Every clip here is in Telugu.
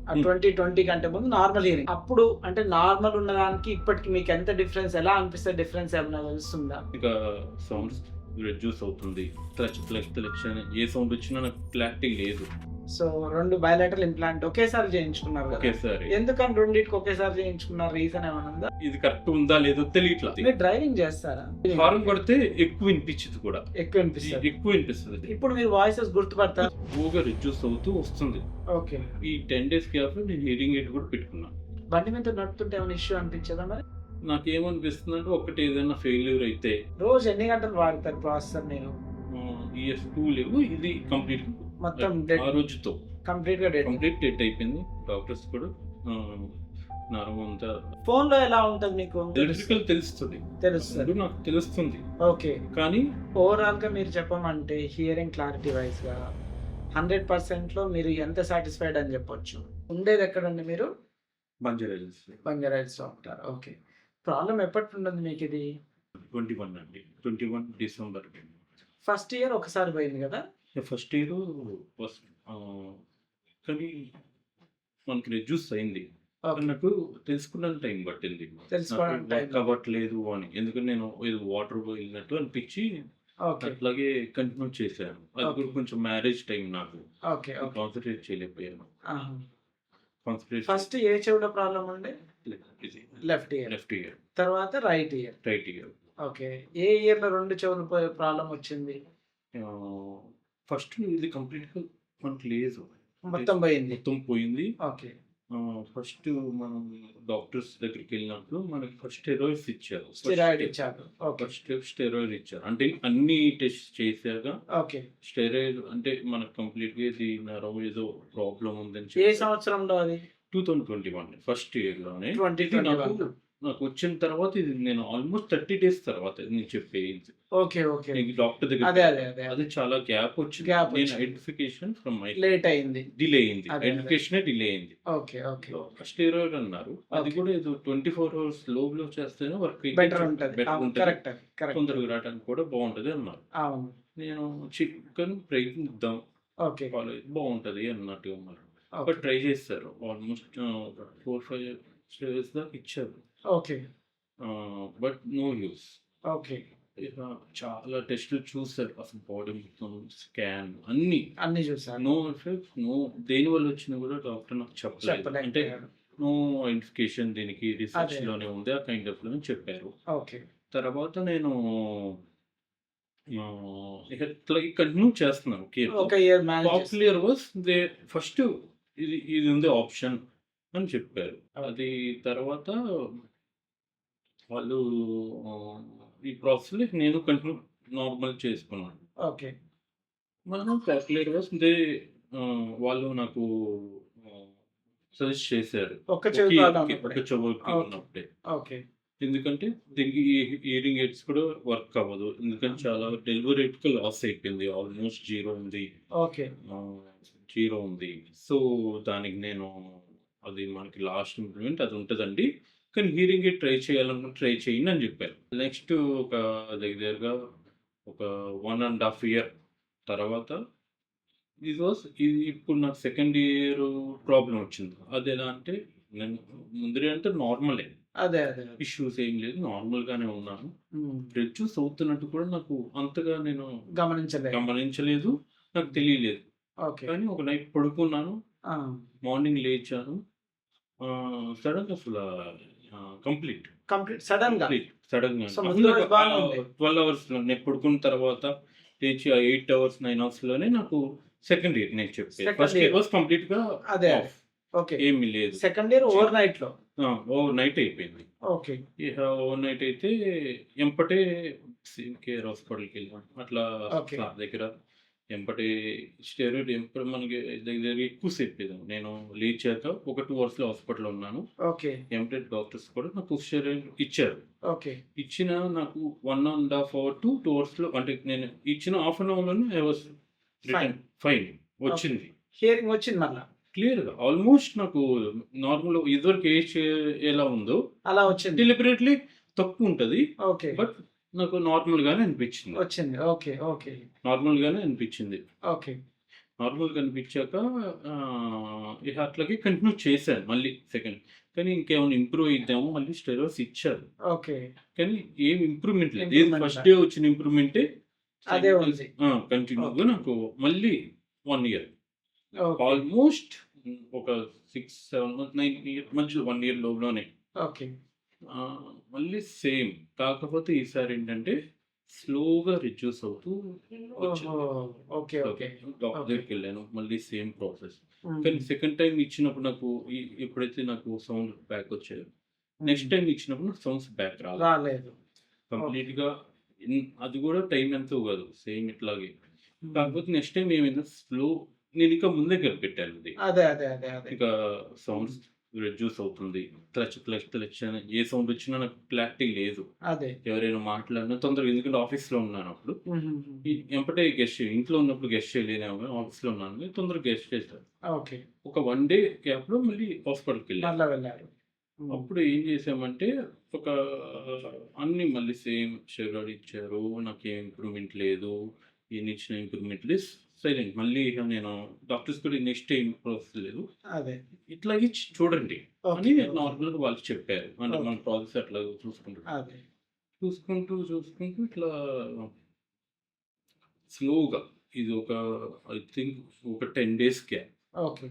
హ్మ్. 2020 కంటే ముందు నార్మల్ హియరింగ్. అప్పుడు అంటే నార్మల్ ఉన్నదానికి ఇప్పటికి మీకు ఎంత డిఫరెన్స్, ఎలా అనిపిస్తది? డిఫరెన్స్ ఏమన్నా తెలుస్తుందా? ఇంకా సౌండ్స్ రెడ్యూస్ అవుతుంది. క్లచ్ అని ఏ సౌండ్ వచ్చినా నాకు క్లారిటీ లేదు. సో 2 బయోలాటరల్ ఇంప్లాంట్ ఒకేసారి చేయించుకున్నారు కదా? ఒకేసారి. ఎందుకని రెండిటికి ఒకేసారి చేయించుకున్నారు? రీజన్ ఏమైనా ఉందా? ఇది కరెక్ట్ ఉందా లేదో తెలియట్లా. మీరు డ్రైవింగ్ చేస్తారా? హారన్ కొడితే ఎక్కువ వినిపించింది కూడా. ఎక్కువ అనిపిస్తుంది. ఎక్కువ వినిపిస్తుంది. ఇప్పుడు మీరు వాయిసెస్ గుర్తుపడతారు? ఎక్కువగా రెడ్యూస్ అవుతూ వస్తుంది. ఓకే. ఈ 10 days గ్యాప్ లో నేను హియరింగ్ ఎయిడ్ కూడా పెట్టుకున్నా. బండి మీద నడుపుతుంటే ఏమైనా ఇష్యూ అనిపించదా మరి? నాకేమనిపిస్తుంది అంటే ఒకటి ఏదైనా ఫెయిల్యూర్ అయితే రోజు ఎన్ని గంటలు వాడతారు ప్రాసెసర్ మీరు? ES2 లేవు, ఇది కంప్లీట్ మొత్తం ఆ రోజుతో కంప్లీట్ గా డెడ్. కంప్లీట్ డెడ్ అయిపోయింది. డాక్టర్స్ కూడా నరం అంతా ఫోన్ లో ఎలా ఉంటది మీకు? ఎలక్ట్రికల్ తెలుస్తుంది. తెలుస్తుంది. నాకు తెలుస్తుంది ఓకే. కానీ ఓవరాల్ గా మీరు చెప్పమంటే హియరింగ్ క్లారిటీ వైజ్ గా 100% లో మీరు ఎంత సాటిస్ఫైడ్ అని చెప్పొచ్చు? ఉండేది ఎక్కడండి మీరు? బంజారాహిల్స్ లో ఉంటారు. ఓకే. ప్రాబ్లం ఎప్పటి ఉంటుంది మీకు ఇది? 21 అండి. 21 డిసెంబర్. ఫస్ట్ ఇయర్ ఒకసారి పోయింది కదా? ఫస్ట్ ఇయర్ కానీ మనకి రెడ్యూస్ అయింది. ఓకే. నాకు తెలుసుకున్న టైం పట్టింది. తెలుసుకోవడం నాకు వర్క్ అవ్వట్లేదు అని. ఎందుకంటే నేను ఏదో వాటర్ పోయినట్టు అనిపించి ఓకే. అట్లాగే కంటిన్యూ చేశాను. అది ఓకే. కూడా కొంచెం మ్యారేజ్ టైం నాకు. ఓకే. ఓకే. కాన్సన్ట్రేట్ చేయలేకపోయాను. ఆహా. కాన్సన్ట్రేట్ ఫస్ట్ ఏ చెవులో ప్రాబ్లం ఉండే? ఇది లెఫ్ట్ ఇయర్. లెఫ్ట్ ఇయర్, తర్వాత right ear. Right ear. Okay. ఏ ఇయర్ లో 2 చెవులు ప్రాబ్లం వచ్చింది? ఫస్ట్ ఇది కంప్లీట్‌గా మనకు లేదు. మొత్తం పోయింది. మొత్తం పోయింది. ఓకే. ఫస్ట్ మనం డాక్టర్స్ దగ్గరికెళ్ళినప్పుడు మనకి ఫస్ట్ స్టెరాయిడ్స్ ఇచ్చారు. స్టెరాయిడ్ ఇచ్చారు. ఓకే. ఫస్ట్ స్టెరాయిడ్ ఇచ్చారు. అంటే అన్ని టెస్ట్ చేశాక ఓకే. స్టెరాయిడ్ అంటే మనకు కంప్లీట్‌గా ఇది నరం ఏదో ప్రాబ్లమ్ ఉందని ఏ చెప్పారు. సంవత్సరంలో అది? 2021 ఫస్ట్ ఇయర్‌లోనే. ఇది 2021. నాకు వచ్చిన తర్వాత ఇది నేను ఆల్మోస్ట్ 30 days తర్వాత నేను చెప్పేది. ఓకే. ఓకే. నేను డాక్టర్ దగ్గర అదే అదే అదే అది చాలా గ్యాప్ వచ్చింది. గ్యాప్ నేను వచ్చింది. ఐడెంటిఫికేషన్ ఫ్రమ్ మై లేట్ అయింది. డిలే అయింది. అదే, అదే. ఐడెంటిఫికేషనే డిలే అయింది. ఓకే. ఓకే. స్టెరాయిడ్ అన్నారు. అది ఓకే. కూడా ఏదో 24 hours లోపల చేస్తేనే వర్క్ బెటర్ ఉంటది. బెటర్ ఉంటుంది. కరెక్ట్. కరెక్ట్. తొందరగా రావడానికి కూడా బాగుంటది అన్నారు. అవును. నేను చికెన్ ప్రయత్నిద్దాం, ఓకే. కాలేజ్ బాగుంటది అన్నట్టుగా ఉన్నారు. ఓకే. బట్ ట్రై చేస్తారు. ఆల్మోస్ట్ 4-5 స్టేజెస్ దాకా ఇచ్చారు. Okay. But no use. Okay. ఇక చాలా టెస్టులు చూసారు. అసలు బాడీ మొత్తం స్కాన్ అన్ని అన్ని చూసారు. నో ఎఫెక్ట్, నో దేని వల్ల వచ్చినా కూడా డాక్టర్ నాకు చెప్పలేదు. అంటే చెప్పలేకపోయారు. నో ఐడెంటిఫికేషన్ దీనికి రీసెర్చ్ అదే. లోనే ఉంది ఆ కైండ్ ఆఫ్ లోనే చెప్పారు. ఓకే. తర్వాత నేను ఇక ఇట్లా కంటిన్యూ చేస్తున్నాను కేర్. ఒక year manage popular was they first ఇది ఉంది ఆప్షన్ అని చెప్పారు. అది తర్వాత వాళ్ళు ఈ ప్రాసెస్లో నేను కంటిన్యూ నార్మల్ చేసుకున్నాను. ఓకే. మనం పాపులర్ వాస్ దే వాళ్ళు నాకు సజెస్ట్ చేశారు. ఒక్క చెవి ప్రాబ్లం ఒక ఉన్నప్పుడే. చెవుకి ఓకే. ఉన్నప్పుడే. ఓకే. ఎందుకంటే దీనికి హియరింగ్ ఎయిడ్స్ కూడా వర్క్ అవ్వదు. ఎందుకంటే చాలా డెలివరీ రేట్‌కి లాస్ అయిపోయింది. ఆల్మోస్ట్ 0 ఉంది. ఓకే. 0 ఉంది. సో, దానికి నేను అది మనకి లాస్ట్ ఇంప్లిమెంట్ అది ఉంటదండి. కానీ హియరింగ్ ఎయిడ్ ట్రై చేయాలనుకుంటే ట్రై చేయండి అని చెప్పారు. నెక్స్ట్ ఒక దగ్గరగా ఒక 1.5 year తర్వాత ఇది ఇప్పుడు నాకు సెకండ్ ఇయర్ ప్రాబ్లమ్ వచ్చింది. అదెలా అంటే నేను ముందరే అంటే నార్మలే. అదే. అదే. ఇష్యూస్ ఏం లేదు. నార్మల్‌గానే ఉన్నాను. హ్మ్. రెడ్యూస్ అవుతున్నట్టు కూడా నాకు అంతగా నేను గమనించలేదు. గమనించలేదు. నాకు తెలియలేదు. ఓకే. కానీ ఒక నైట్ పడుకున్నాను. ఆ. మార్నింగ్ లేచాను. సడెన్‌గా అసల కంప్లీట్ సడన్‌గా. సడెన్‌గా సో ముందు రోజు బాగానే ఉంది. 12 అవర్స్‌లో నేను పడుకున్న తర్వాత లేచి ఆ 8 hours 9 hours నాకు సెకండ్ ఇయర్ నేను చెప్పేది. Second first year. Year was కంప్లీట్‌గా అదే. ఆఫ్. ఓకే. ఏమీ లేదు. సెకండ్ ఇయర్ ఓవర్ నైట్ లో. ఓవర్ నైట్ అయిపోయింది. ఓకే. ఇక ఓవర్ నైట్ అయితే ఎంబటే కేర్ హాస్పిటల్‌కి వెళ్ళాం. అట్లా ఓకే. సార్ దగ్గర ఎంబటే స్టెరాయిడ్ మనకి దగ్గర ఎక్కువ సేపు లేదు. నేను లేచాక ఒక 2 hours హాస్పిటల్‌లో ఉన్నాను. ఓకే. ఎంబటే డాక్టర్స్ కూడా నాకు స్టెరాయిడ్ ఇచ్చారు. ఓకే. ఇచ్చిన నాకు 1.5 hour to 2 hours అంటే నేను ఇచ్చిన హాఫ్ అన్ అవర్‌లోనే ఐ వాస్ ఫైన్ వచ్చింది. హియరింగ్ వచ్చింది మళ్ళా. క్లియర్‌గా ఆల్మోస్ట్ నాకు నార్మల్ ఇదివరకు ఎలా ఉందో అలా వచ్చింది. డెలిబరేట్‌లీ తక్కువ ఉంటది. ఓకే. బట్ నాకు నార్మల్‌గానే అనిపించింది. వచ్చింది. ఓకే. ఓకే. నార్మల్‌గానే అనిపించింది. ఓకే. నార్మల్‌గా అనిపించాక ఇక అట్లాగే కంటిన్యూ చేశాను మళ్ళీ సెకండ్. కానీ ఇంకేమైనా ఇంప్రూవ్ అయిద్దామో మళ్ళీ స్టెరాయిడ్స్ ఇచ్చారు. ఓకే. కానీ ఏం ఇంప్రూవ్‌మెంట్ లేదు. ఏది ఇంప్రూవ్‌మెంట్ ఫస్ట్ డే వచ్చిన ఇంప్రూవ్‌మెంటే అదే సెకండ్ ఉంది. కంటిన్యూగా ఓకే. నాకు మళ్ళీ 1 ఇయర్. ఓకే. ఆల్మోస్ట్ ఒక 6, 7 మంత్స్, 9 ఇయర్ మధ్యలో 1 ఇయర్ లోపులోనే. ఓకే. మళ్ళీ సేమ్. కాకపోతే ఈసారి ఏంటంటే స్లోగా రిడ్యూస్ అవుతూ వచ్చింది. ఓహో! Okay. Okay. Okay. Doctor okay. దగ్గరికెళ్ళాను. మళ్ళీ సేమ్ ప్రాసెస్. హ్మ్. కానీ సెకండ్ టైమ్ ఇచ్చినప్పుడు నాకు ఎప్పుడైతే నాకు సౌండ్ బ్యాక్ వచ్చాయో, నెక్స్ట్ హ్మ్. టైమ్ ఇచ్చినప్పుడు నాకు సౌండ్స్ బ్యాక్ రాలేదు. రాలేదు. ఓకే. కంప్లీట్‌గా అది కూడా టైం ఎంతో కాదు. సేమ్ ఇట్లాగే. హ్మ్. కాకపోతే నెక్స్ట్ టైమ్ ఏమైందో నేనింకా ముందే కనిపెట్టాను ఇది. అదే. ఇక సౌండ్స్ రెడ్యూస్ అవుతుంది. క్లచ్ అని ఏ సౌండ్ వచ్చినా నాకు క్లారిటీ లేదు. అదే. ఎవరైనా మాట్లాడినా తొందరగా, ఎందుకంటే ఆఫీస్‌లో ఉన్నానప్పుడు. హుహుహు. ఎంబటే ఇంట్లో ఉన్నప్పుడు గెస్ట్ చేయలేనేమో గాని ఆఫీస్‌లో ఉన్నాను గాని తొందరగా గెస్ట్ చేశాను. ఓకే. ఒక 1 డే గ్యాప్‌లో మళ్ళీ హాస్పిటల్‌కెళ్ళాను. మళ్ళా వెళ్లారు. హ్మ్. అప్పుడు ఏం చేశామంటే ఒక అన్నీ మళ్ళీ సేమ్ స్టెరాయిడ్ ఇచ్చారు. నాకేం ఇంప్రూవ్‌మెంట్ లేదు. ఎన్నిచ్చినా ఇంప్రూవ్‌మెంట్ లేదు. సైలెంట్. మళ్ళీ ఇక నేను డాక్టర్స్ కూడా నెక్స్ట్ ఏం ప్రాసెస్ లేదు. అదే. ఇట్లాగే చూడండి అని ఓకే. ఓకే. నార్మల్‌గా వాళ్ళు చెప్పారు. అంటే మన ఓకే. ప్రాసెస్ అట్లా చూసుకుంటూ. అదే. చూసుకుంటూ ఇట్లా స్లోగా ఇది ఒక ఐ థింక్ ఒక 10 డేస్ గ్యాప్. ఓకే.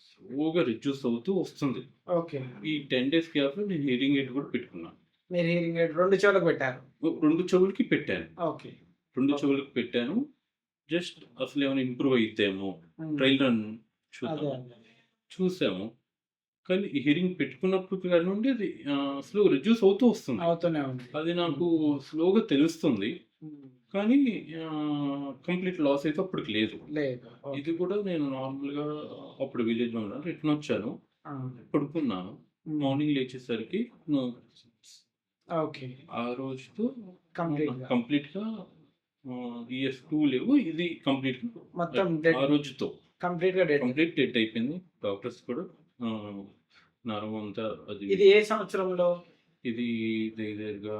స్లోగా రిడ్యూస్ అవుతూ వస్తుంది. ఓకే. ఈ 10 డేస్ గ్యాప్‌లో నేను హియరింగ్ ఎయిడ్ కూడా పెట్టుకున్నాను. మీరు హియరింగ్ ఎయిడ్ 2 చెవులకు పెట్టారు. 2 చెవులకి పెట్టాను. ఓకే. 2 ఓకే. చెవులకి పెట్టాను. జస్ట్ అసలేమైనా ఇంప్రూవ్ అయిద్దేమో హ్మ్. ట్రయల్ రన్ అదే. చూద్దాం. చూసాము. కానీ ఈ హియరింగ్ పెట్టుకున్నప్పుడు కానివ్వండి అది స్లో రిడ్యూస్ అవుతూ వస్తుంది. అవుతూనే ఉంది. అది నాకు స్లోగా తెలుస్తుంది. హ్మ్. కానీ కంప్లీట్ లాస్ అయితే అప్పటికి లేదు. లేదు. ఇది ఓకే. కూడా నేను నార్మల్‌గా అప్పుడు విలేజ్‌లో ఉన్నాను. రిటర్న్ వచ్చాను. ఆ! పడుకున్నాను. హ్మ్. మార్నింగ్ లేచేసరికి నో సిమ్టమ్స్. ఓకే. ఆ రోజుతో కంప్లీట్‌గా. కంప్లీట్‌గా ఇయర్స్ 2 లేవు. ఇది కంప్లీట్‌గా మొత్తం ఆ డెడ్. రోజుతో కంప్లీట్‌గా డెడ్. కంప్లీట్ డెడ్ అయిపోయింది. డాక్టర్స్ కూడా ఆహ్, నరం అంతా అది ఇది ఏ సంవత్సరంలో? ఇది దగ్గరగా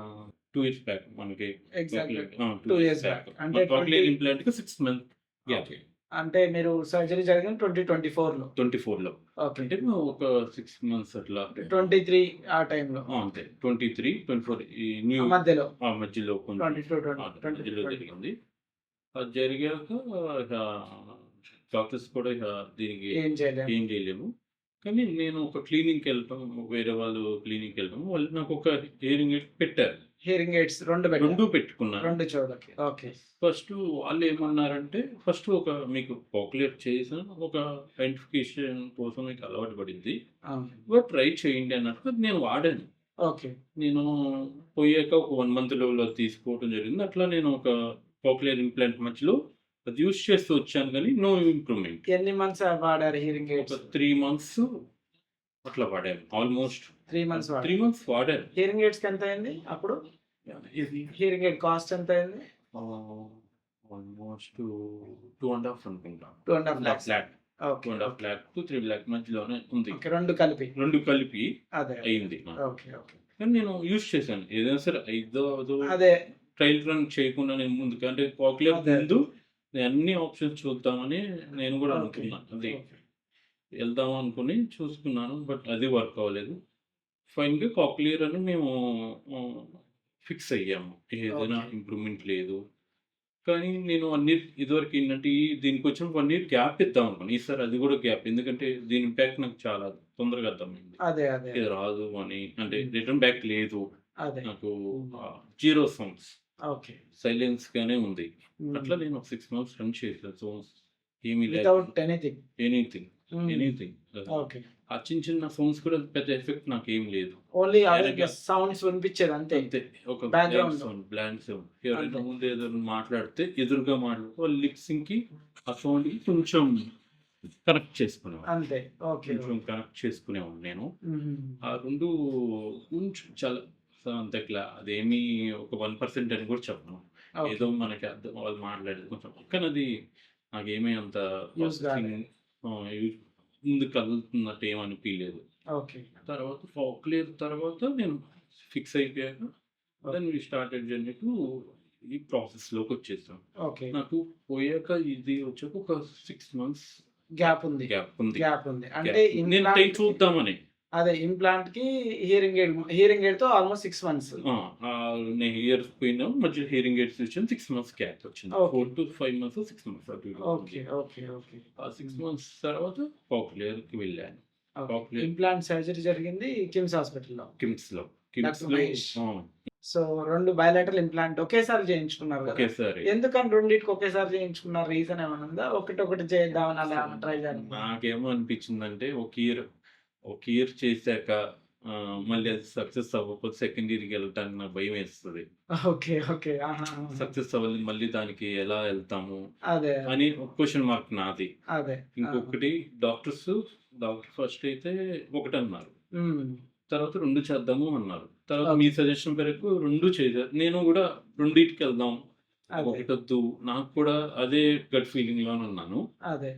2 ఇయర్స్ బ్యాక్ మనకి ఎగ్జాక్ట్‌గా 2 2 ఇయర్స్ ఇయర్స్ బ్యాక్. బ్యాక్. అంటే మన కాక్లియర్ 20 ఇంప్లాంట్‌కి 6 మంత్ గ్యాప్. ఓకే. అంటే మీరు సర్జరీ జరిగింది 2024లో. 24లో. ఓకే. అంటే ఒక 6 మంత్స్ అట్లా. 23 ఆ టైంలో. అంతే. 23, 24 ఈ న్యూ ఆ మధ్యలో. మధ్యలో కొంచెం 22, 20, మధ్యలో 20. జరిగింది. అది జరిగాక ఇక డాక్టర్స్ కూడా ఇక దీనికి ఏం చేయలేము. ఏం చేయలేము. కానీ నేను ఒక క్లినిక్‌కెళ్ళటం, వేరే వాళ్ళు క్లినిక్‌కెళ్ళటం, వాళ్ళు నాకు ఒక హియరింగ్ ఎయిడ్ పెట్టారు. హియరింగ్ ఎయిడ్స్ 2 పెట్టారు. 2 పెట్టుకున్నాను. 2 చెవులకి. ఓకే. ఫస్ట్ వాళ్ళేమన్నారంటే, ఫస్ట్ మీకు కాక్లియర్ చేసిన ఒక ఐడెంటిఫికేషన్ కోసం మీకు అలవాటు పడిద్ది. ఆ! ట్రై చేయండి అన్నట్టుగా నేను వాడాను. ఓకే. నేను పోయాక ఒక 1 మంత్‌లో అది తీసుకోవడం జరిగింది. అట్లా నేను ఒక కాక్లియర్ ఇంప్లాంట్ మధ్యలో అది యూజ్ చేస్తూ వచ్చాను గానీ, నో ఇంప్రూవ్‌మెంట్. ఎన్ని మంత్స్ వాడారు హియరింగ్ ఒక ఎయిడ్స్? 3 మంత్స్ అట్లా వాడాను. ఆల్మోస్ట్ 3 మంత్స్ 3 వాడారు. మంత్స్ వాడాను. హియరింగ్ ఎయిడ్స్‌కి ఎంత అయింది అప్పుడు? ఇది హియరింగ్ ఎయిడ్ కాస్ట్ ఎంత అయింది? ఆల్మోస్ట్ 2.5 అనుకుంటా. 2.5 2.5 లాక్స్. లాక్. ఓకే. 2.5 లాక్ టు 3 లాక్ మధ్యలోనే ఉంది. ఓకే. 2 కలిపి. 2 కలిపి అదే. అయింది. ఓకే. ఓకే. కానీ నేను యూజ్ చేశాను. ఏదైనా సరే అయిద్దో అవ్వదో అదే. ట్రయల్ రన్ చేయకుండా నేను ముందుకు, అంటే కాక్లియర్ అదే. ముందు నేను అన్ని ఆప్షన్స్ చూద్దామని నేను కూడా ఓకే. అనుకున్నాను. అది ఓకే. వెళ్దాం అనుకుని చూసుకున్నాను. బట్ అది వర్క్ అవ్వలేదు. ఫైనల్‌గా కాక్లియర్ అని మేము ఆహ్, ఫిక్స్ అయ్యాము. ఏదైనా ఓకే. ఇంప్రూవ్‌మెంట్ లేదు. కానీ నేను 1 ఇయర్ ఇదివరకు ఏంటంటే దీనికొచ్చిన 1 ఇయర్ గ్యాప్ ఇద్దాం అనుకున్నాను. ఈసారి అది కూడా గ్యాప్. ఎందుకంటే దీని ఇంపాక్ట్ నాకు చాలా తొందరగా అర్థమైంది. అదే. ఇది రాదు అని, అంటే హ్మ్. రిటర్న్ బ్యాక్ లేదు. అదే. నాకు హ్మ్. Zero sounds. ఓకే. సైలెన్స్‌గానే ఉంది. హ్మ్. అట్లా నేను ఒక 6 మంత్స్ రన్ చేశాను. సౌండ్స్ ఏమీ వితౌట్ లేకుండా ఎనీథింగ్. ఎనీథింగ్, హ్మ్. ఎనీథింగ్. ఓకే. ఆ చిన్న సౌండ్స్ కూడా పెద్ద ఎఫెక్ట్ నాకేం లేదు. ఓన్లీ అవే డైరెక్ట్‌గా సౌండ్స్ వినిపించేది అంతే. అంతే. ఒక బ్యాక్‌గ్రౌండ్‌లో. Blank sound. ఎవరైనా అంతే. ముందు ఏదైనా మాట్లాడితే ఎదురుగా మాట్లాడితే వాళ్ళ లిప్సింగ్‌కి ఆ సౌండ్‌కి కొంచెం కనెక్ట్ చేసుకునేవాడిని. అంతే. ఓకే. కొంచెం కనెక్ట్ చేసుకునేవాడిని నేను. హుహు. ఆ 2 కొంచెం చాలా అంత అదేమీ ఒక 1% అని కూడా చెప్పను. ఏదో ఓకే. మనకి అర్థం వాళ్ళు మాట్లాడేది కొంచెం. కానీ అది నాకేమీ అంత యూజ్ ప్రాసెసింగ్ కాలేదు. యూజ్ ముందుకు కదులుతున్నట్టు ఏమి అనిపియలేదు. ఓకే. తర్వాత కాక్లియర్ తర్వాత నేను ఫిక్స్ అయిపోయాక okay. Then we started journey to ఈ ప్రాసెస్‌లోకి వచ్చేసాం. ఓకే. నాకు పోయాక ఇది వచ్చాక ఒక 6 మంత్స్ గ్యాప్ ఉంది. గ్యాప్ ఉంది. గ్యాప్ ఉంది. అంటే గ్యాప్. నేను టైం ఇంప్లాంట్‌కి చూద్దామని. అదే ఇంప్లాంట్‌కి హియరింగ్ ఎయిడ్‌తో ఆల్‌మోస్ట్ 6 మంత్స్. ఆ! నేను ఇయర్స్ పోయినా మధ్యలో హియరింగ్ ఎయిడ్స్ ఇచ్చాను. 6 మంత్స్ గ్యాప్ వచ్చింది. ఓకే. 4-5 మంత్స్, 6 మంత్స్ అటు ఇటు ఓకే. ఉంది. ఓకే. ఓకే. ఆ 6 హ్మ్. మంత్స్ తర్వాత కాక్లియర్‌కి వెళ్ళాను. ఓకే. కాక్లియర్ ఇంప్లాంట్ సర్జరీ జరిగింది కిమ్స్ హాస్పిటల్‌లో. కిమ్స్‌లో. డాక్టర్ కిమ్స్‌లో మహేష్. ఆ! సో 2 బయోలాటరల్ ఇంప్లాంట్ ఒకేసారి చేయించుకున్నారు కదా! ఒకేసారి. ఎందుకని రెండిటికి ఒకేసారి చేయించుకున్నారు? రీజన్ ఏమైనా ఉందా? ఒకటి చేద్దామని అలా ఏమన్నా ట్రై చేయాలనుకున్నారా? నాకేమో అనిపించిందంటే ఒక ఇయర్ చేశాక మళ్ళీ అది సక్సెస్ అవ్వకపోతే సెకండ్ ఇయర్‌కి వెళ్ళటానికి నాకు భయమేస్తది. ఓకే. ఓకే. ఆహా! సక్సెస్ అవ్వలేదు మళ్ళీ దానికి ఎలా వెళ్తాము అదే. అని ఒక క్వెషన్ మార్క్ నాది. అదే. ఆ! ఇంకొకటి డాక్టర్ ఫస్ట్ అయితే ఒకటన్నారు. హ్మ్. తర్వాత 2 చేద్దాము అన్నారు. తర్వాత ఓకే. మీ సజెషన్ మేరకు 2 నేను గూడా రెండిటికెళ్దాం. అదే. ఒకటొద్దు. నాకు కూడా అదే గట్ ఫీలింగ్‌లోనే ఉన్నాను. అదే.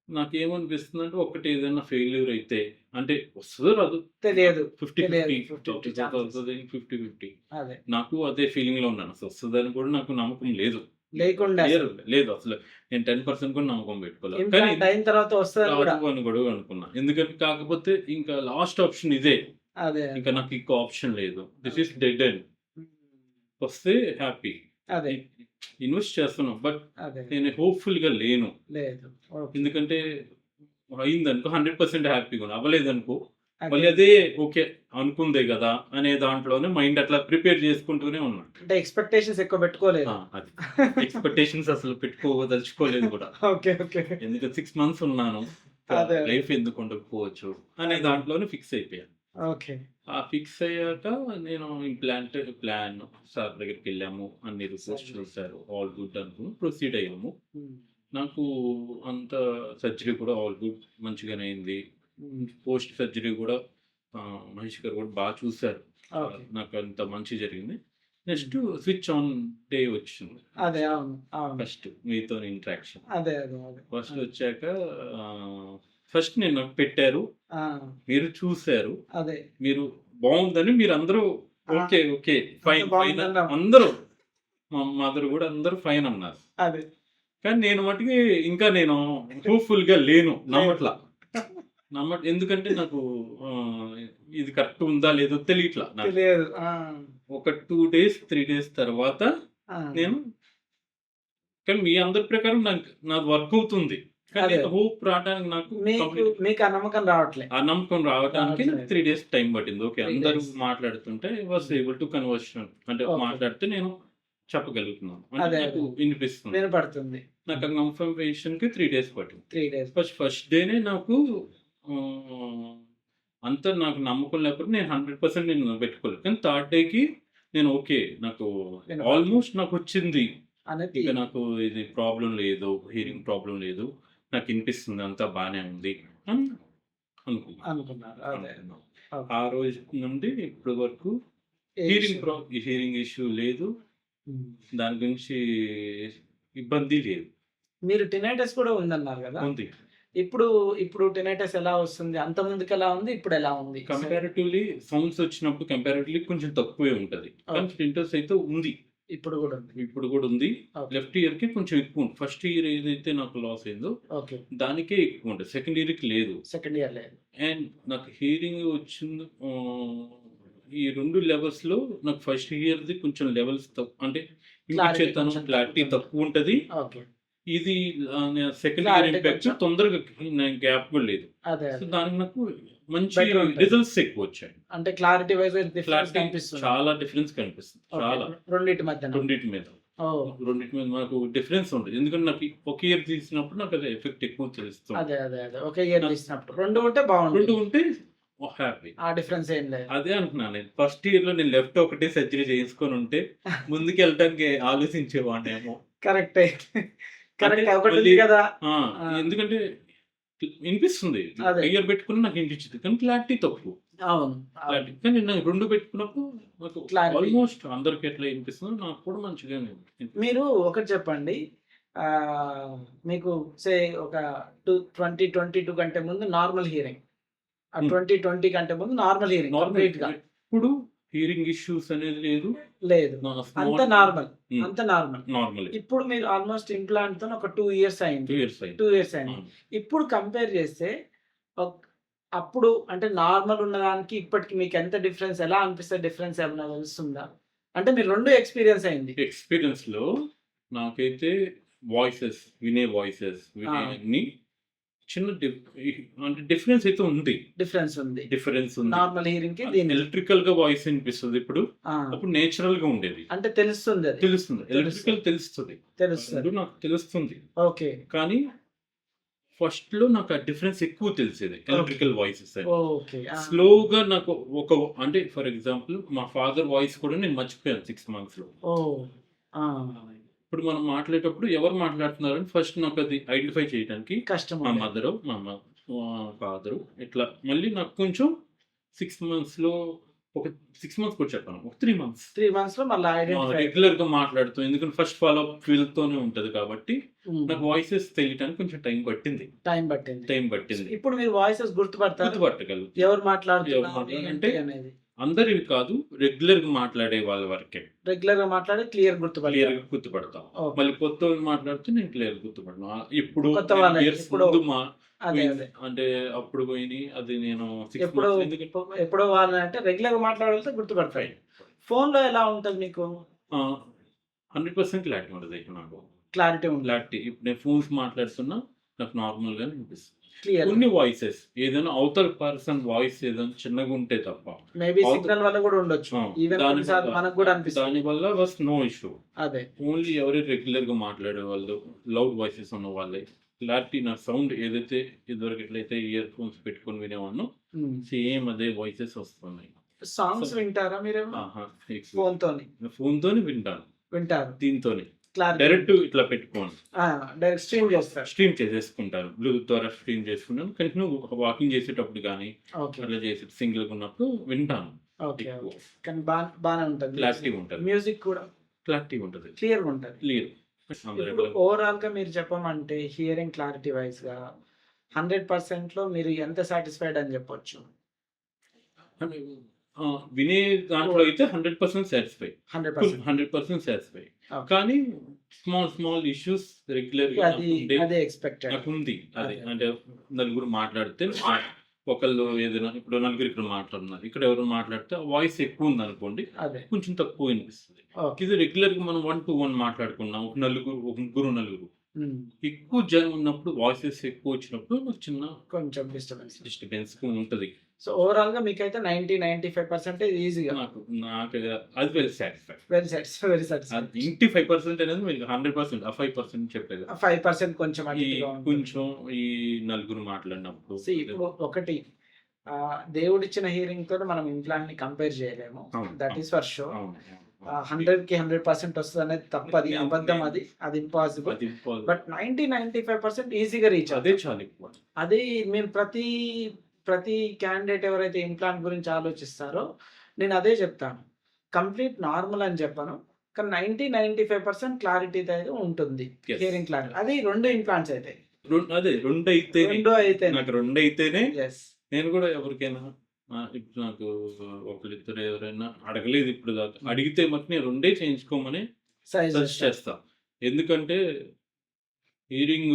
నాకేమనిపిస్తుందంటే ఒకటి ఏదైనా ఫెయిల్యూర్ అయితే అంటే వస్తదో రాదో తెలియదు. 50, తెలియదు. 50 50 డాక్టర్ ఛాన్సెస్. వస్తది 50, 50. అదే. నాకు అదే ఫీలింగ్‌లో ఉన్నాను. అసలు వస్తదని కూడా నాకు నమ్మకం లేదు. లేకుండా లేదు. అసలు. లేదు అసలు. నేను 10% కూడా నమ్మకం పెట్టుకోలే. కానీ ఇంప్లాంట్ అయిన తర్వాత వస్తదని కూడా. రాదు అని కూడా అనుకున్నా. ఎందుకంటే కాకపోతే ఇంకా లాస్ట్ ఆప్షన్ ఇదే. అదే. ఇంకా నాకు ఇంకో ఆప్షన్ లేదు. This is dead end. హ్మ్. వస్తే హ్యాపీ. అదే. ఇన్వెస్ట్ చేస్తున్నాం. బట్ అదే. నేను హోప్‌ఫుల్‌గా లేను. లేదు. ఓకే. ఎందుకంటే అయిందనుకో 100% హ్యాపీగా ఉన్నా. అవ్వలేదనుకో మళ్ళీ అగైన్ అదే ఓకే అనుకుందే గదా! అనే దాంట్లోనే మైండ్ అట్లా ప్రిపేర్ చేసుకుంటూనే ఉన్నా. అంటే ఎక్స్‌పెక్టేషన్స్ ఎక్కువ పెట్టుకోలేదు. అది. ఎక్స్‌పెక్టేషన్స్ అసలు పెట్టుకోదలుచుకోలేదు కూడా. ఓకే. ఓకే. ఎందుకంటే 6 మంత్స్ ఉన్నాను. అదే. లైఫ్ ఎందుకు ఉండకపోవచ్చు అనే అదే. దాంట్లోనే ఫిక్స్ అయిపోయాను. ఓకే. ఆ ఫిక్స్ అయ్యాక నేను ఇంప్లాంట్ ప్లాన్ సార్ దగ్గరికెళ్ళాము. అన్ని రిపోర్ట్స్ సర్జరీ. చూసారు. ఆల్ గుడ్ అనుకుని ప్రొసీడ్ అయ్యాము. హ్మ్. నాకు అంత సర్జరీ కూడా ఆల్ గుడ్ మంచిగానే అయింది. హ్మ్. పోస్ట్ సర్జరీ కూడా మహేష్ గారు కూడా బాగా చూసారు. ఓకే. నాకు అంత మంచి జరిగింది. నెక్స్ట్ హ్మ్. స్విచ్ ఆన్ డే వచ్చింది. అదే. అవును. అవును. ఫస్ట్ మీతోని ఇంటరాక్షన్. అదే. అదే. అదే. ఫస్ట్ ఆ! వచ్చాక ఆహ్, ఫస్ట్ నేను నాకు పెట్టారు. ఆ! మీరు చూసారు. అదే. మీరు బావుందని మీరందరూ ఆ! ఓకే. ఓకే. అంత ఫైన్. ఫైన్ బాగుందన్నాం. అందరూ మా మదర్ గూడా అందరూ ఫైన్ అన్నారు. అదే. కానీ నేను మటికి ఇంకా నేను హోప్‌ఫుల్‌గా లేను. లేదు. నమ్మట్లా. ఎందుకంటే నాకు ఆహ్, ఇది కరెక్ట్ ఉందా లేదో తెలియట్లా నాకు. తెలియదు. ఆ! ఒక 2 డేస్, 3 డేస్ తర్వాత ఆ! నేను కానీ మీ అందరి ప్రకారం నాది వర్క్ అవుతుంది. కానీ అదే. నేను హోప్ రావడానికి నాకు మీకు ఆ నమ్మకం రావట్లే. ఆ నమ్మకం రావడానికి రావట్లేదు. 3 డేస్ టైం పట్టింది. ఓకే. 3 అందరూ డేస్. మాట్లాడుతుంటే ఐ వాస్ హ్మ్. ఏబుల్ టు కన్వర్షన్ అంటే ఓకే. మాట్లాడితే నేను చెప్పగలుగుతున్నాను. అంటే అదే. నాకు అదే. వినిపిస్తుంది. వినపడుతుంది. నాకు ఆ కన్ఫర్మేషన్‌కి 3 డేస్ పట్టింది. 3 డేస్. ఫస్ట్ డేనే నాకు ఆహ్, అంత నాకు నమ్మకం లేకపోతే నేను 100% నేను పెట్టుకోలేదు. కానీ థర్డ్ డేకి నేను ఓకే. నాకు వినపడుతుంది. ఆల్మోస్ట్ నాకొచ్చింది. అనేది ఇక నాకు ఇది ప్రాబ్లమ్ లేదు. హియరింగ్ ప్రాబ్లమ్ లేదు. నాకు వినిపిస్తుంది అంతా బానే ఉంది అని అనుకున్నా. అనుకున్నారు. అదే. అనుకున్నాం. ఓకే. ఆ రోజు నుండి ఇప్పటి వరకు ఏ హియరింగ్ ఇష్యూ? హియరింగ్ ఇష్యూ లేదు. హ్మ్. దాని గురించి ఇబ్బంది లేదు. మీరు టినైటిస్ కూడా ఉందన్నారు గదా! ఉంది. ఇప్పుడు టినైటిస్ ఎలా వస్తుంది? అంతకుముందుకు ఎలా ఉంది? ఇప్పుడు ఎలా ఉంది? కంపారిటివ్‌లీ సౌండ్స్ వచ్చినప్పుడు కంపారిటివ్‌లీ కొంచెం తక్కువే ఉంటది. కానీ ఓకే. టింటస్ అయితే ఉంది. ఇప్పుడు గూడా ఉంది. ఇప్పుడు కూడా ఉంది. ఓకే. లెఫ్ట్ ఇయర్‌కి కొంచెం ఎక్కువ ఉంది. ఫస్ట్ ఇయర్ ఏదైతే నాకు లాస్ అయిందో ఓకే. దానికే ఎక్కువ ఉంటది. సెకండ్ ఇయర్‌కి లేదు. సెకండ్ ఇయర్ లేదు. అండ్ నాకు హియరింగ్ వచ్చింది ఈ 2 లెవెల్స్‌లో నాకు ఫస్ట్ ఇయర్‌ది కొంచెం లెవెల్స్ అంటే క్లారిటీ వినిపించేతనం, కొంచెం క్లారిటీ తగ్గుతుంది. తక్కువుంటది. ఓకే. ఇది సెకండ్ ఇయర్ క్లారిటీ ఇంపాక్ట్ కొంచెం తొందరగా గ్యాప్ కూడా లేదు. అదే. సో, అదే. దానికి నాకు మంచి బెటర్ ఉంటది. రిజల్ట్స్ ఎక్కువొచ్చాయి. అంటే క్లారిటీ వైస్ డిఫరెన్స్ క్లారిటీ కనిపిస్తుంది. చాలా డిఫరెన్స్ కనిపిస్తుంది. ఓకే. చాలా. రెండిటి మధ్యన. రెండిటి మీద. ఓహ్! రెండిటి మీద నాకు డిఫరెన్స్ ఉంటది. ఎందుకంటే నాకు ఒక ఇయర్ తీసినప్పుడు నాకు అది ఎఫెక్ట్ ఎక్కువ తెలుస్తుంది. అదే. అదే. అదే. ఒకే ఇయర్ నాకు తీసినప్పుడు. 2 ఉంటే బావుండు. 2 ఉంటే హ్యాపీ. ఆ డిఫరెన్స్ ఏం లేదు. అదే అంటున్నాను నేను. ఫస్ట్ ఇయర్‌లో నేను లెఫ్ట్ ఒకటే సర్జరీ చేయించుకొనుంటే ముందుకెళ్ళటానికి ఆలోచించేవాడినేమో. కరెక్టే. అంటే కరెక్టే. ఒకటుంది మళ్ళీ కదా! ఆ! ఆ! ఎందుకంటే వినిపిస్తుంది. అదే. ఇయర్ పెట్టుకుని నాకు వినిపించింది. కానీ క్లారిటీ తక్కువ. అవును. క్లారిటీ. అవును. కానీ నేను 2 పెట్టుకున్నప్పుడు నాకు క్లారిటీ. ఆల్మోస్ట్ అందరికి ఎట్లా వినిపిస్తుందో నాకు కూడా మంచిగానే వినిపిస్తుంది. మీరు ఒకటి చెప్పండి. మీకు సే ఒక 2022 కంటే ముందు నార్మల్ హియరింగ్. ఆ హ్మ్. 2020 కంటే ముందు నార్మల్ హియరింగ్ నార్మల్ కంప్లీట్‌గా. ఎప్పుడు హియరింగ్ ఇష్యూస్ అనేది లేదు. లేదు. నా అంత స్మాల్ నార్మల్. హ్మ్. అంత నార్మల్. నార్మలే. ఇప్పుడు మీరు ఆల్‌మోస్ట్ ఇంప్లాంట్‌తోని ఒక 2 ఇయర్స్ 2 అయింది. ఇయర్స్ అయింది. 2 ఇయర్స్ అయింది. అవును. ఇప్పుడు కంపేర్ చేస్తే అప్పుడు అంటే నార్మల్ ఉన్నదానికి ఇప్పటికి మీకు ఎంత డిఫరెన్స్ ఎలా అనిపిస్తది? డిఫరెన్స్ ఏమన్నా తెలుస్తుందా? అంటే మీరు 2 ఎక్స్‌పీరియన్స్ అయింది. ఎక్స్‌పీరియన్స్‌లో నాకైతే వినే వాయిసెస్ ఆ! అన్నీ చిన్న అంటే డిఫరెన్స్ అయితే ఉంది. డిఫరెన్స్ ఉంది. డిఫరెన్స్ ఉంది. నార్మల్ హియరింగ్‌కి దీనికి. ఎలక్ట్రికల్‌గా వాయిస్ వినిపిస్తది ఇప్పుడు. ఆ! అప్పుడు నేచురల్‌గా ఉండేది. అంటే తెలుస్తుందది. తెలుస్తుంది. ఎలక్ట్రికల్ తెలుస్తది. తెలుస్తది. 2 నాకు తెలుస్తుంది. ఓకే. కానీ ఫస్ట్‌లో నాకు ఆ డిఫరెన్స్ ఎక్కువ తెలిసేది. ఎలక్ట్రికల్ వాయిసెస్ అని. ఓకే. ఆ! స్లోగా నాకు ఒక అంటే ఫర్ ఎగ్జాంపుల్ మా ఫాదర్ వాయిస్ కూడా నేను మర్చిపోయాను 6 మంత్స్‌లో. ఓహ్! ఆ! ఇప్పుడు మనం మాట్లాడేటప్పుడు ఎవరు మాట్లాడుతున్నారని ఫస్ట్ నాకు అది ఐడెంటిఫై చేయడానికి కష్టం మా ఉండేది. మదరు, మా ఫాదరు ఇట్లా మళ్ళీ నాకు కొంచెం 6 మంత్స్‌లో ఒక 6 మంత్స్ కూడా చెప్పను. ఒక 3 మంత్స్ 3 మంత్స్‌లో మళ్ళా ఐడెంటిఫై రెగ్యులర్‌గా మాట్లాడుతాం. ఎందుకంటే ఫస్ట్ ఫాలో అప్ ఫీల్‌తోనే ఉంటది కాబట్టి హ్మ్. నాకు వాయిసెస్ తెలియటానికి కొంచెం టైం పట్టింది. టైం పట్టింది. టైం పట్టింది. ఇప్పుడు మీరు వాయిసెస్ గుర్తుపడతారా? గుర్తుపట్టగలను. ఎవరు మాట్లాడుతున్నారు ఎవరు మాట్లాడారు ఏంటి అంటే అనేది. అందరివి కాదు. రెగ్యులర్‌గా మాట్లాడే వాళ్ళ వరకే. రెగ్యులర్‌గా మాట్లాడి క్లియర్ గుర్తుపడతారు. క్లియర్‌గా గుర్తుపడతాం. ఓకే. మళ్ళీ కొత్తోళ్ళు మాట్లాడితే నేను క్లియర్‌గా గుర్తుపడను. ఇప్పుడు కొత్త వాళ్ళకి ఇయర్స్ ఇప్పుడు ముందు అదే అదే. అంటే అప్పుడు పోయినయి అది నేను 6 ఎప్పుడో మంత్స్ ఎందుకంటే ఎప్పుడో వాళ్ళనంటే రెగ్యులర్‌గా మాట్లాడితే గుర్తుపడతారు. ఫైన్. ఫోన్‌లో ఎలా ఉంటది మీకు? 100% క్లారిటీ ఉంటది ఇక నాకు. క్లారిటీ ఉంటది. క్లారిటీ ఇప్పుడు నేను ఫోన్స్ మాట్లాడుతున్నా నాకు నార్మల్‌గానే వినిపిస్తుంది. క్లియర్. కొన్ని వాయిసెస్ ఏదైనా అవతల పర్సన్ వాయిస్ ఏదైనా చిన్నగుంటే తప్ప మేబీ అవతల సిగ్నల్ వల్ల కూడా ఉండొచ్చు. ఆ! ఈవెన్ దాని కొన్నిసార్లు వల్ల మనకు కూడా అనిపిస్తది. దానివల్ల వాస్ నో ఇష్యూ. అదే. ఓన్లీ ఎవరైతే రెగ్యులర్‌గా మాట్లాడేవాళ్ళు, లౌడ్ వాయిసెస్ ఉన్నవాళ్ళే. క్లారిటీ నా సౌండ్ ఏదైతే ఇదివరకు ఎట్లయితే ఇయర్ ఫోన్స్ పెట్టుకొని వినేవాడినో హ్మ్. సేమ్ అదే వాయిసెస్ వస్తున్నాయి. సాంగ్స్ సో వింటారా మీరేమన్నా? ఆహా! ఎక్కువ ఫోన్‌తోని ఫోన్‌తోనే వింటాను. వింటారు. దీంతోనే. క్లారిటీ. డైరెక్ట్ ఇట్లా పెట్టుకోను. ఆ! డైరెక్ట్ స్ట్రీమ్ చేస్తారు. స్ట్రీమ్ చేసేసుకుంటాను. బ్లూటూత్ ద్వారా స్ట్రీమ్ చేసుకుంటాను. కంటిన్యూ వాకింగ్ చేసేటప్పుడు గానీ, ఓకే. అట్లా చేసి సింగిల్‌గా ఉన్నప్పుడు వింటాను. ఓకే. ఎక్కువ. ఓకే. కానీ బానే ఉంటది. క్లారిటీ ఉంటది. మ్యూజిక్ కూడా క్లారిటీ ఉంటది. క్లియర్‌గా ఉంటది. క్లియర్. ఇప్పుడు ఓవరాల్‌గా మీరు చెప్పమంటే హియరింగ్ క్లారిటీ వైస్‌గా 100%లో మీరు ఎంత సాటిస్ఫైడ్ అని చెప్పొచ్చు? అంటే వినే దాంట్లో అయితే 100% సాటిస్ఫై. 100%. 100% సాటిస్ఫై. ఓకే. కానీ స్మాల్ ఇష్యూస్ రెగ్యులర్‌గా అదే ఎక్స్‌పెక్టెడ్. నాకుంది. అది. అదే. అంటే నలుగురు మాట్లాడితే ఒకళ్ళు ఏదైనా ఇప్పుడు నలుగురు ఇక్కడ మాట్లాడుతున్నారు. ఇక్కడ ఎవరైనా మాట్లాడితే వాయిస్ ఎక్కువ ఉందనుకోండి. అదే. కొంచెం తక్కువ వినిపిస్తది. ఓకే. ఇది రెగ్యులర్‌గా మనం 1 to 1 మాట్లాడుకున్నాం. ఒక ముగ్గురు, నలుగురు. హ్మ్. ఎక్కువ జనం ఉన్నప్పుడు వాయిసెస్ ఎక్కువ వచ్చినప్పుడు నాకు చిన్న కొంచెం డిస్టర్బెన్స్. డిస్టర్బెన్స్ ఉంటది. సో ఓవరాల్‌గా మీకైతే 95% ఈజీగా. నాకు అది వెల్ సాటిస్ఫై. Very satisfied. 95% అనేది మీకు 100% ఆ 5% చెప్పేది. 5% కొంచెం ఈ అటు ఇటుగా ఉంటుంది. కొంచెం ఈ నలుగురు మాట్లాడినప్పుడు ఇప్పుడు ఒకటి దేవుడిచ్చిన హియరింగ్‌తోని మనం ఇంప్లాంట్‌ని కంపేర్ చేయలేము. అవును. That is for sure. అవును. 100కి 100% వస్తదనేది తప్పది. అబద్ధం అది. అది ఇంపాసిబుల్. అది బట్ 95% ఈజీగా రీచ్ అదే అవుతాం. చాలా ఎక్కువ. అది మేము ప్రతి క్యాండిడేట్ ఎవరైతే ఇంప్లాంట్ గురించి ఆలోచిస్తారో నేను అదే చెప్తాను. కంప్లీట్ నార్మల్ అని చెప్పను. కానీ 95% క్లారిటీతో అయితే ఉంటుంది. Yes. Hearing clarity. అది 2 ఇంప్లాంట్స్ అయితే. అదే 2 అయితేనే 2 అయితే. నాకు 2 అయితేనే యెస్. నేను కూడా ఎవరికైనా ఇప్పుడు నాకు ఒకళ్ళిద్దరు ఎవరైనా అడగలేదు ఇప్పుడు దాకా. అడిగితే మటుకు నేను 2 చేయించుకోమని సజెస్ట్ చేస్తా. ఎందుకంటే హియరింగ్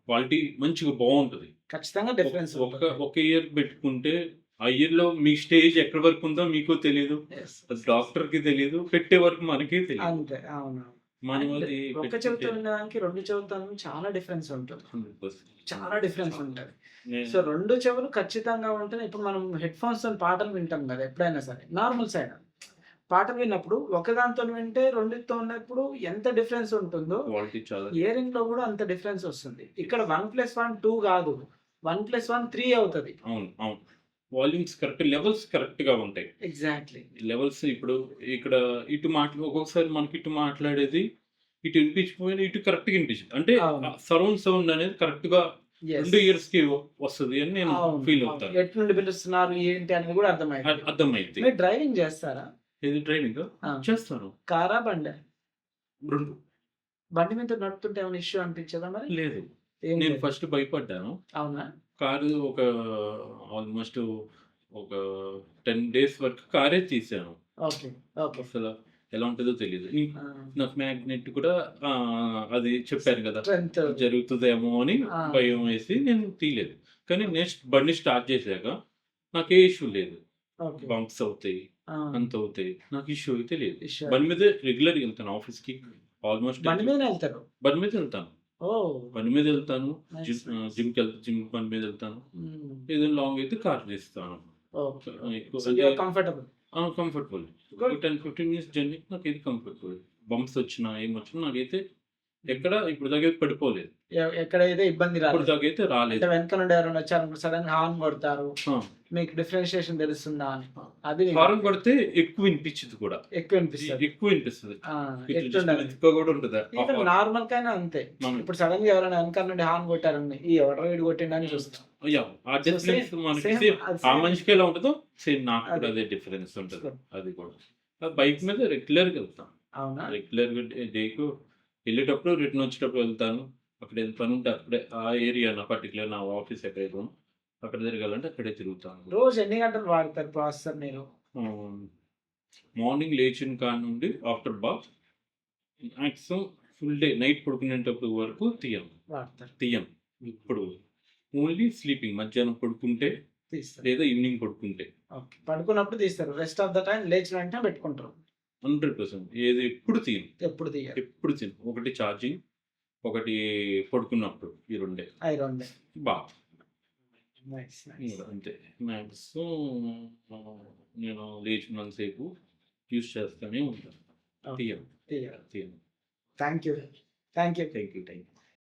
క్వాలిటీ మంచిగా బావుంటది. ఖచ్చితంగా డిఫరెన్స్ ఉంటుంది. ఒక ఇయర్ పెట్టుకుంటే ఆ ఇయర్‌లో మీ స్టేజ్ ఎక్కడి వరకు ఉందో మీకు తెలీదు. Yes. అది డాక్టర్‌కి తెలీదు. పెట్టే వరకు మనకి తెలీదు. అంతే. అవును. మనం అండ్ అది ఒక చెవితో వినడానికి 2 చెవులతో చాలా డిఫరెన్స్ ఉంటుంది. 100%. చాలా డిఫరెన్స్ ఉంటది. నేను సో 2 చెవులు ఖచ్చితంగా ఉంటేనే ఇప్పుడు మనం హెడ్ ఫోన్స్‌తోని పాటలు వింటాం కదా! ఎప్పుడైనా సరే. Normal side. పాటలు విన్నప్పుడు ఒకదానితోని వింటే రెండిటితో ఉన్నప్పుడు ఎంత డిఫరెన్స్ ఉంటుందో క్వాలిటీ చాలా హియరింగ్‌లో కూడా అంత డిఫరెన్స్ వస్తుంది. ఇక్కడ 1+1 2 కాదు. 1+1 3 అవుతది. అవును. వాల్యూమ్స్ కరెక్ట్ లెవెల్స్ కరెక్ట్‌గా ఉంటాయి. ఎగ్జాక్ట్‌లీ. లెవెల్స్ ఇప్పుడు ఇక్కడ ఒక్కొక్కసారి మనకి ఇటు మాట్లాడేది ఇటు వినిపించకపోయినా ఇటు కరెక్ట్‌గా వినిపిస్తది. అంటే అవును. సరౌండ్ సౌండ్ అనేది కరెక్ట్‌గా యెస్. 2 ఇయర్స్‌కి వస్తది అని నేను అవును. ఫీల్ అవును. అవుతాను. ఎటు నుండి పిలుస్తున్నారు ఏంటి అనేది కూడా అర్థమైతది. అర్థమైద్ది. మీరు డ్రైవింగ్ చేస్తారా? ఇది ట్రైనింగ్ ఆ. చేస్తాను. కారా? బండా? 2 బండి మీద నడుపుతుంటే ఏమైనా ఇష్యూ అనిపించదా మరి? లేదు. ఏం నేను లేదు. ఫస్ట్ భయపడ్డాను. అవునా? కారు ఒక ఆల్‌మోస్ట్ ఒక 10 డేస్ వరకు కారే తీసాను. ఓకే. ఓకే. అసలు ఎలా ఉంటదో తెలీదు. ఆ! నాకు మ్యాగ్నెట్ కూడా అది చెప్పాను కదా! స్ట్రెంత్. జరుగుతదేమో అని ఆ! భయం వేసి నేను తీయలేదు. కానీ నెక్స్ట్ బండి స్టార్ట్ చేశాక నాకే ఇష్యూ లేదు. ఓకే. బంప్స్ అవుతాయి, ఆ! అంతవుతాయి. నాకు ఇష్యూ అయితే లేదు. ఇష్యూ. బండి మీదే రెగ్యులర్‌గా ఎళ్తాను ఆఫీస్‌కి. ఆల్‌మోస్ట్ బండి మీదనే ఎళ్తారు. బండి మీద ఎళ్తాను. ఓహ్! బండి మీద ఎళ్తాను. నైస్. నైస్. జిమ్ బండి మీద ఎళ్తాను. హ్మ్. ఏదైనా లాంగ్ అయితే కార్ తీస్తాను. ఓకే. ఎక్కువ సో, యూ అంటే are comfortable. Comfortable. Good. 10, 15 minutes journey నాకిది కంఫర్టబుల్. బంప్స్ వచ్చినా, ఏమొచ్చినా నాకైతే ఎక్కడ ఇప్పటిదాకా పడిపోలేదు. ఎక్కడైతే ఇబ్బంది రాలేదు. ఇప్పటిదాకైతే అంటే రాలేదు. వెనక నుండి ఎవరైనా వచ్చారనుకో సడెన్‌గా హార్న్ కొడతారు. ఆ! మీకు డిఫరెన్షియేషన్ తెలుస్తుందా అని. అది హారన్ కొడితే ఎక్కువ వినిపించదు కూడా. ఎక్కువ వినిపిస్తది. ఎక్కువ వినిపిస్తది. ఆ! ఇట్లా జస్ట్ ఎట్లుండాలి? మెతుకుగా కూడా ఉంటది. ఆ ఈవెన్ హారన్. నార్మల్‌కైనా అంతే. అవును. ఇప్పుడు సడెన్‌గా ఎవరైనా వెనకాల నుండి హార్న్ కొట్టారని, ఈ ఎవడ్రా వీడు కొట్టిండని చూస్తాం. యాహ్! ఆ సో, డిఫరెన్స్ మనకి సేమ్ సేమ్ అది ఆ సేమ్. మనిషికి ఎలా ఉంటదో సేమ్ నాకు కూడా అదే. అదే డిఫరెన్స్ ఉంటది. గుడ్. అది కూడా. బైక్ మీద రెగ్యులర్‌గా ఎళ్తాను. అవునా? రెగ్యులర్‌గా డేకు ఎళ్ళేటప్పుడు, రిటర్న్ వచ్చేటప్పుడు వెళ్తాను. అక్కడ ఏదో పని ఉంటే అక్కడే ఆ ఏరియా పర్టిక్యులర్ నా ఆఫీస్ ఎక్కడైతే ఉందో అక్కడ తిరగాలంటే అక్కడే తిరుగుతాను. రోజు ఎన్ని గంటలు వాడతారు ప్రాసెసర్ మీరు? హ్మ్. మార్నింగ్ లేచిన కాడ నుండి after bath maximum full day night పడుకునేటప్పుడు వరకు వాడతారు. తీయను. ఇప్పుడు ఓన్లీ స్లీపింగ్ మధ్యాహ్నం పడుకుంటే తీస్తారు. లేదా ఈవినింగ్ పడుకుంటే ఓకే. పడుకున్నప్పుడు తీస్తారు. రెస్ట్ ఆఫ్ ద టైమ్ లేచిన వెంటనే పెట్టుకుంటారు. 100% ఏది ఎప్పుడు తీయను. ఎప్పుడు తీయరు. ఎప్పుడు తీయను. ఒకటి ఛార్జింగ్, ఒకటి పడుకున్నప్పుడు ఈ రెండే. అయి రెండే. బాత్. నైస్. నైస్. అంతే. మాక్సిమం నేను లేచినంత సేపు యూజ్ చేస్తూనే ఉంటాను. ఓకే. తీయను. తీయరు. తీయను. Thank you. Thank you. Thank you.